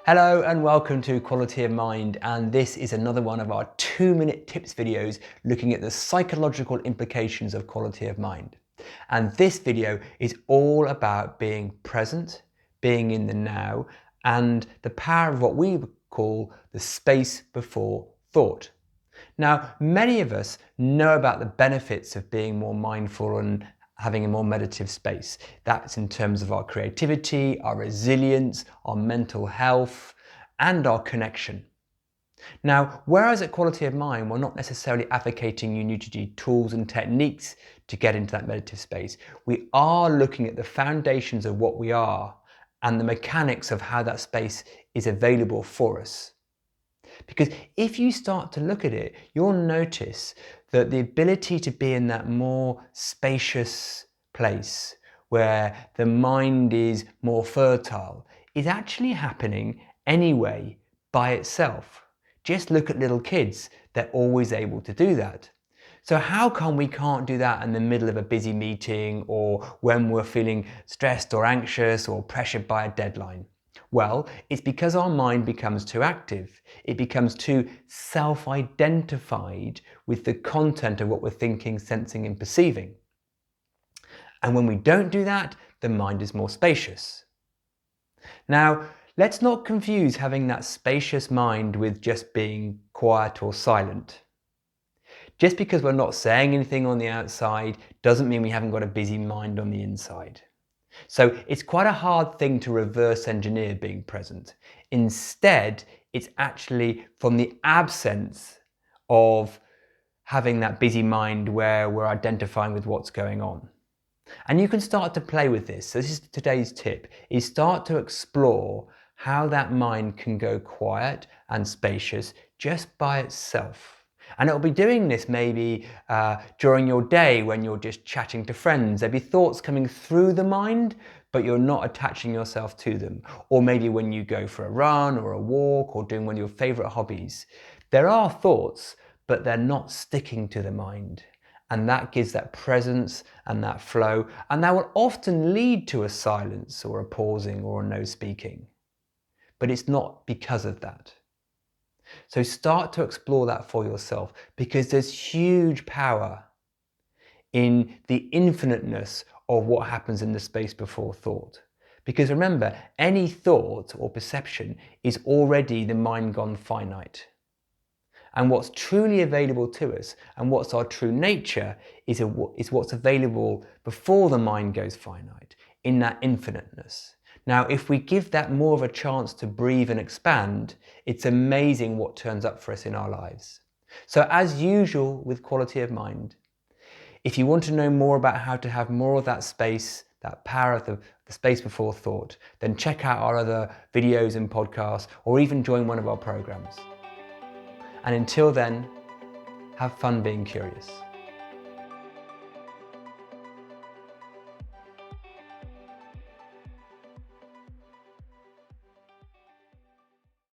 Hello and welcome to Quality of Mind, and this is another one of our 2-minute tips videos looking at the psychological implications of quality of mind. And this video is all about being present, being in the now, and the power of what we would call the space before thought. Now, many of us know about the benefits of being more mindful and having a more meditative space. That's in terms of our creativity, our resilience, our mental health, and our connection. Now, whereas at Quality of Mind, we're not necessarily advocating you need to do tools and techniques to get into that meditative space, we are looking at the foundations of what we are and the mechanics of how that space is available for us. Because if you start to look at it, you'll notice that the ability to be in that more spacious place where the mind is more fertile is actually happening anyway by itself. Just look at little kids, they're always able to do that. So how come we can't do that in the middle of a busy meeting or when we're feeling stressed or anxious or pressured by a deadline? Well, it's because our mind becomes too active. It becomes too self-identified with the content of what we're thinking, sensing, and perceiving. And when we don't do that, the mind is more spacious. Now, let's not confuse having that spacious mind with just being quiet or silent. Just because we're not saying anything on the outside doesn't mean we haven't got a busy mind on the inside. So it's quite a hard thing to reverse engineer being present. Instead, it's actually from the absence of having that busy mind where we're identifying with what's going on. And you can start to play with this. So this is today's tip, is start to explore how that mind can go quiet and spacious just by itself. And it'll be doing this maybe during your day when you're just chatting to friends. There'll be thoughts coming through the mind, but you're not attaching yourself to them. Or maybe when you go for a run or a walk or doing one of your favorite hobbies. There are thoughts, but they're not sticking to the mind. And that gives that presence and that flow. And that will often lead to a silence or a pausing or a no speaking. But it's not because of that. So start to explore that for yourself, because there's huge power in the infiniteness of what happens in the space before thought. Because remember, any thought or perception is already the mind gone finite. And what's truly available to us and what's our true nature is what's available before the mind goes finite, in that infiniteness. Now, if we give that more of a chance to breathe and expand, it's amazing what turns up for us in our lives. So as usual with Quality of Mind, if you want to know more about how to have more of that space, that power of the space before thought, then check out our other videos and podcasts, or even join one of our programs. And until then, have fun being curious.